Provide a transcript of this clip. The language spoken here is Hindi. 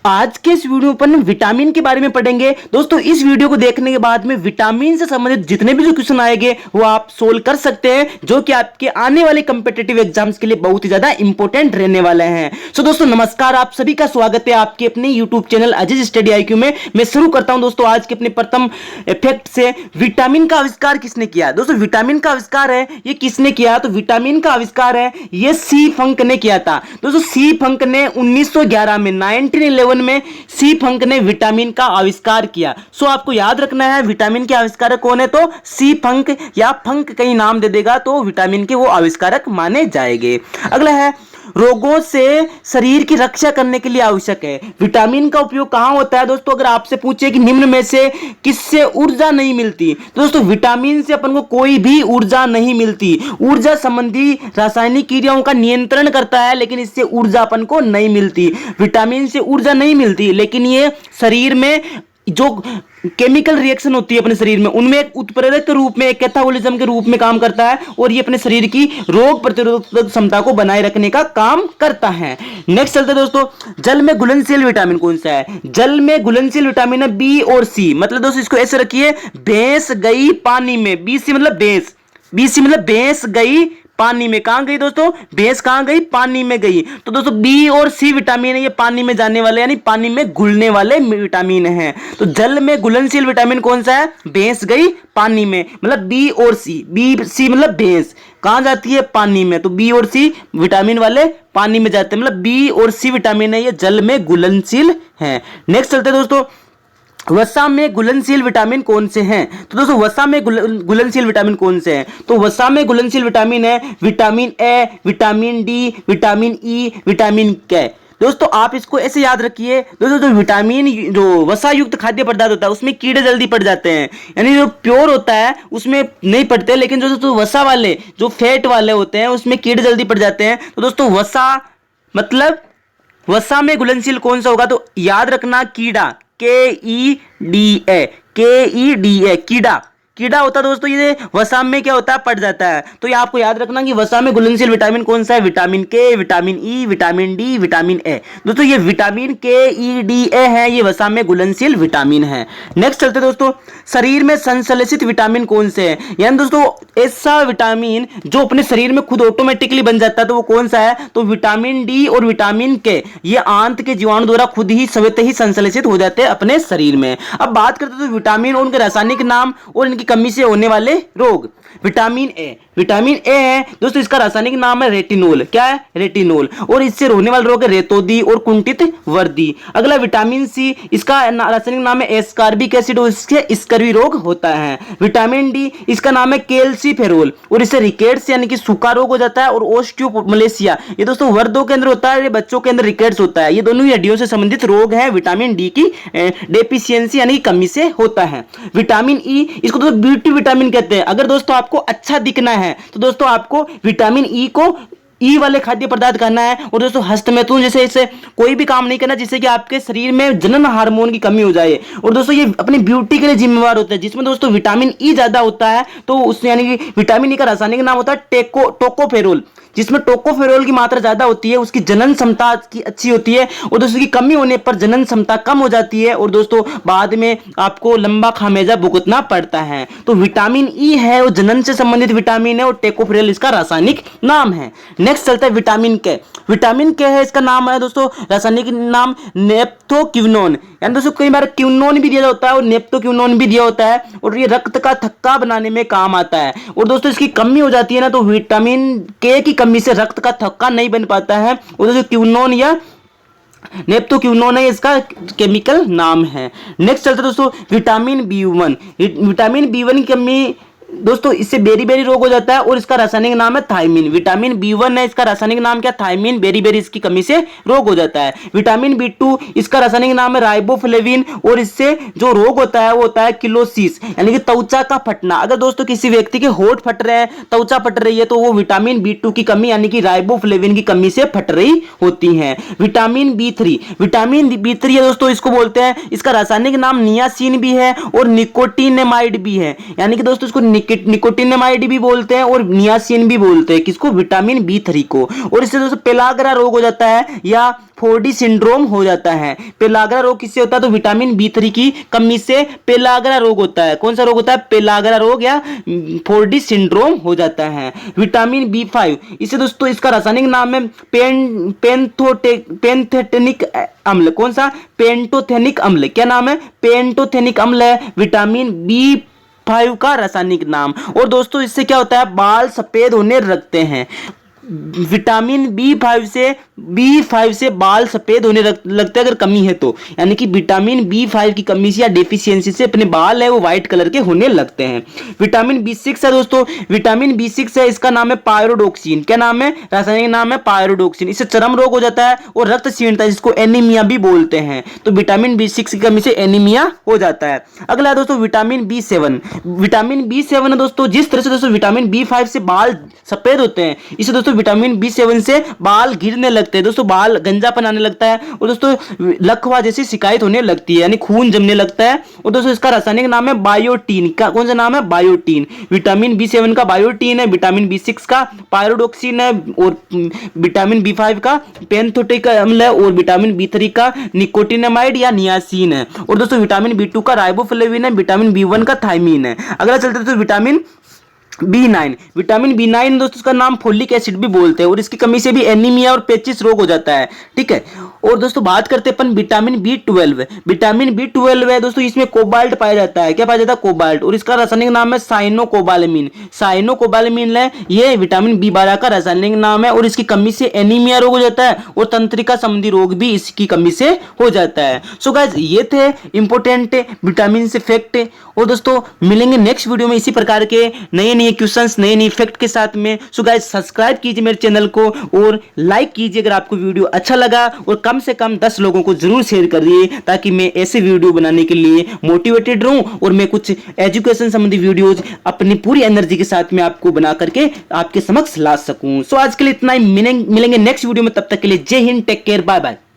आज के इस वीडियो पर विटामिन के बारे में पढ़ेंगे। दोस्तों इस वीडियो को देखने के बाद में विटामिन से संबंधित जितने भी जो क्वेश्चन आएंगे वो आप सोल्व कर सकते हैं, जो कि आपके आने वाले कंपिटिटिव एग्जाम्स के लिए बहुत ही ज्यादा इंपॉर्टेंट रहने वाले हैं। सो दोस्तों नमस्कार, आप सभी का स्वागत है आपके अपने यूट्यूब चैनल अजीज स्टडी आईक्यू में। मैं शुरू करता हूं दोस्तों आज के अपने प्रथम फैक्ट से। विटामिन का आविष्कार किसने किया? दोस्तों विटामिन का आविष्कार है ये किसने किया? तो विटामिन का आविष्कार है ये सी फंक ने किया था। दोस्तों सी फंक ने 1911 में 1911 में सी फंक ने विटामिन का आविष्कार किया। सो आपको याद रखना है विटामिन के आविष्कारक कौन है, तो सी फंक या फंक कहीं नाम दे देगा तो विटामिन के वो आविष्कारक माने जाएंगे। अगला है रोगों से शरीर की रक्षा करने के लिए आवश्यक है। विटामिन का उपयोग कहां होता है? दोस्तों अगर आपसे पूछे कि निम्न में से किससे ऊर्जा नहीं मिलती, तो दोस्तों विटामिन से अपन को कोई भी ऊर्जा नहीं मिलती। ऊर्जा संबंधी रासायनिक क्रियाओं का नियंत्रण करता है, लेकिन इससे ऊर्जा अपन को नहीं मिलती। विटामिन से ऊर्जा नहीं मिलती, लेकिन ये शरीर में जो केमिकल रिएक्शन होती है अपने शरीर में उनमें एक उत्प्रेरक के रूप में, एक कैटाबॉलिज्म के रूप में काम करता है और ये अपने शरीर की रोग प्रतिरोधक क्षमता को बनाए रखने का काम करता है। नेक्स्ट चलते दोस्तों, जल में घुलनशील विटामिन कौन सा है? जल में घुलनशील विटामिन है बी और सी। मतलब दोस्तों इसको ऐसे रखिए, भैंस गई पानी में, बी सी मतलब भैंस, बी सी मतलब भैंस गई पानी में। कहां गई दोस्तों? भैंस कहां गई? पानी में गई। तो दोस्तों बी और सी विटामिन है ये पानी में जाने वाले यानी पानी में घुलने वाले विटामिन हैं। तो जल में घुलनशील विटामिन कौन सा है? भैंस गई पानी में, मतलब बी और सी। बी सी मतलब भैंस कहां जाती है? पानी में। तो बी और सी विटामिन वाले पानी में जाते हैं, मतलब बी और सी विटामिन है ये जल में घुलनशील है। नेक्स्ट चलते दोस्तों, वसा में घुलनशील विटामिन कौन से हैं? तो दोस्तों वसा में घुलनशील विटामिन कौन से हैं? तो वसा में घुलनशील विटामिन है vitamin A, vitamin D, vitamin E, vitamin के। दोस्तों आप इसको ऐसे याद रखिए। दोस्तों जो विटामिन जो वसा युक्त खाद्य पदार्थ होता है उसमें कीड़े जल्दी पड़ जाते हैं, यानी जो प्योर होता है उसमें नहीं पड़ते, लेकिन जो दोस्तों वसा वाले जो फैट वाले होते हैं उसमें कीड़े जल्दी पड़ जाते हैं। तो दोस्तों वसा मतलब वसा में घुलनशील कौन सा होगा? तो याद रखना कीड़ा, KEDA, KEDA कीड़ा, कीड़ा होता है दोस्तों ये वसा में क्या होता है? पड़ जाता है। तो ये आपको याद रखना कि वसा में घुलनशील विटामिन कौन सा है? विटामिन के, vitamin E, vitamin D, vitamin A. दोस्तों ये विटामिन KEDA है ये वसा में घुलनशील विटामिन है। नेक्स्ट चलते दोस्तों, शरीर में संश्लेषित विटामिन कौन से हैं? यानी दोस्तों ऐसा विटामिन जो अपने शरीर में खुद ऑटोमेटिकली बन जाता है तो वो कौन सा है? तो विटामिन डी और विटामिन के ये आंत के जीवाणु द्वारा खुद ही स्वतः ही संश्लेषित हो जाते हैं अपने शरीर में। अब बात करते हैं तो विटामिन और उनके रासायनिक नाम और इनकी कमी से होने वाले रोग। विटामिन ए, विटामिन ए है दोस्तों इसका रासायनिक नाम है रेटिनोल। क्या है? रेटिनोल। और इससे होने वाले रोग है रेतोदी और कुंठित वर्दी। अगला विटामिन सी, इसका रासायनिक नाम है एस्कॉर्बिक एसिड और इससे स्कर्वी रोग होता है। विटामिन डी, इसका नाम है कैल्सीफेरोल और इससे रिकेट्स यानी कि सूखा रोग हो जाता है और ओस्टियोमलेशिया ये दोस्तों वर्दों के अंदर होता है, ये बच्चों के अंदर रिकेट्स होता है। ये दोनों ही हड्डियों से संबंधित रोग है, विटामिन डी की डेफिशिएंसी यानी कमी से होता है। विटामिन ई, इसको दोस्तों ब्यूटी विटामिन कहते हैं। अगर दोस्तों आपको अच्छा दिखना है तो दोस्तों आपको विटामिन ई को ई वाले खाद्य पदार्थ खाना है। और दोस्तों हस्तमैथुन जैसे इससे कोई भी काम नहीं करना जिससे कि आपके शरीर में जनन हार्मोन की कमी हो जाए। और दोस्तों ये अपनी ब्यूटी के लिए जिम्मेवार होता है, जिसमें दोस्तों विटामिन ई ज्यादा होता है तो उसमें यानी कि विटामिन ई का रासायनिक नाम होता है टोकोफेरोल। जिसमें टोकोफेरोल की मात्रा ज्यादा होती है उसकी जनन क्षमता की अच्छी होती है और दोस्तों की कमी होने पर जनन क्षमता कम हो जाती है और दोस्तों बाद में आपको लंबा खामेजा भुगतना पड़ता है। तो विटामिन ई है वो जनन से संबंधित विटामिन है और टोकोफेरोल इसका रासायनिक नाम है। नेक्स्ट चलता है विटामिन के। विटामिन के है इसका नाम है दोस्तों रासायनिक नाम नेप्थोक्विनोन। यानी दोस्तों कई बार क्विनोन भी दिया होता है और नेप्थोक्विनोन भी दिया होता है और ये रक्त का थक्का बनाने में काम आता है। और दोस्तों इसकी कमी हो जाती है ना तो विटामिन के की कमी से रक्त का थक्का नहीं बन पाता है और दोस्तों क्विनोन या नेप्थोक्विनोन है इसका केमिकल नाम है। नेक्स्ट चलते दोस्तों विटामिन B1। विटामिन B1 की कमी दोस्तों इससे बेरी रोग हो जाता है और इसका रासायनिक नाम है थायमिन। विटामिन B1 है इसका रासायनिक नाम क्या? थायमिन। बेरी इसकी कमी से रोग हो जाता है। विटामिन B2 इसका रासायनिक नाम है राइबोफ्लेविन और इससे जो रोग होता है वो होता है किलोसिस यानी कि त्वचा का फटना। अगर दोस्तों किसी व्यक्ति के होंठ फट रहे हैं, त्वचा फट रही है तो वो विटामिन B2 की कमी यानी कि राइबोफ्लेविन की कमी से फट रही होती है। विटामिन B3, विटामिन B3 है दोस्तों इसको बोलते हैं, इसका रासायनिक नाम नियासिन भी है और निकोटिनेमाइड भी है। यानी कि दोस्तों इसको निकोटिनामाइड भी बोलते हैं और नियासिन भी बोलते हैं। किसको? विटामिन B3 को। और इससे दोस्तों पेलाग्रा रोग हो जाता है या 4D सिंड्रोम हो जाता है। पेलाग्रा रोग किससे होता है? तो विटामिन B3 की कमी से पेलाग्रा रोग होता है। कौन सा रोग होता है? पेलाग्रा रोग या 4D सिंड्रोम हो जाता है। विटामिन B5, इसे दोस्तों इसका रासायनिक नाम है पेंथेटेनिक अम्ल। कौन सा? पेंटोथेनिक अम्ल। क्या नाम है? पेंटोथेनिक अम्ल है विटामिन B5 का रासायनिक नाम। और दोस्तों इससे क्या होता है? बाल सफेद होने लगते हैं। विटामिन B5 से बाल सफेद होने लगते हैं अगर कमी है तो, यानी कि विटामिन B5 की कमी से या डेफिशिएंसी से अपने बाल है वो व्हाइट कलर के होने लगते हैं। विटामिन B6 है दोस्तों, विटामिन B6 है, इसका नाम है पायरोडोक्सिन। क्या नाम है? रासायनिक नाम है पायरोडोक्सिन। इससे चर्म रोग हो जाता है और रक्तहीनता जिसको एनीमिया भी बोलते हैं। तो विटामिन B6 की कमी से एनीमिया हो जाता है। अगला है दोस्तों विटामिन B7। विटामिन B7 है दोस्तों, जिस तरह से दोस्तों विटामिन B5 से बाल सफेद होते हैं, इसे दोस्तों विटामिन B7 से बाल गिरने लगते हैं दोस्तों, बाल गंजापन आने लगता है और दोस्तों लकवा जैसी शिकायत होने लगती है, यानी खून जमने लगता है। और दोस्तों इसका रासायनिक नाम है बायोटीन। का कौन सा नाम है? बायोटीन। विटामिन B7 का बायोटीन है, विटामिन B6 का पायरोडोक्सिन है और विटामिन B5 का पेंथोटिक अम्ल है और विटामिन B3 का निकोटिनामाइड या नियासिन है। और दोस्तों विटामिन B2 का राइबोफ्लेविन है, विटामिन B1 का थायमीन है। अगला चलते तो विटामिन B9। विटामिन B9 दोस्तों इसका नाम फोलिक एसिड भी बोलते हैं और इसकी कमी से भी एनीमिया और पेचिस रोग हो जाता है। ठीक है। और दोस्तों बात करते हैं अपन विटामिन B12। विटामिन B12 है दोस्तों, इसमें कोबाल्ट पाया जाता है। क्या पाया जाता है? कोबाल्ट। और इसका रासायनिक नाम है साइनोकोबालामिन। साइनोकोबालामिन है, ये विटामिन B12 का रासायनिक नाम है और इसकी कमी से एनीमिया रोग हो जाता है और तंत्रिका संबंधी रोग भी इसकी कमी से हो जाता है। सो गाइस ये थे इंपॉर्टेंट विटामिन से फैक्ट। और दोस्तों मिलेंगे नेक्स्ट वीडियो में इसी प्रकार के नए क्वेश्चंस, नए फैक्ट के साथ में। सो गाइस सब्सक्राइब कीजिए मेरे चैनल को और लाइक कीजिए अगर आपको वीडियो अच्छा लगा, और कम से कम 10 लोगों को जरूर शेयर करिए ताकि मैं ऐसे वीडियो बनाने के लिए मोटिवेटेड रहूं और मैं कुछ एजुकेशन संबंधी वीडियोज अपनी पूरी एनर्जी के साथ में आपको बना करके आपके समक्ष ला सकूं। सो आज के लिए इतना ही, मिलेंगे नेक्स्ट वीडियो में। तब तक के लिए जय हिंद, टेक केयर, बाय बाय।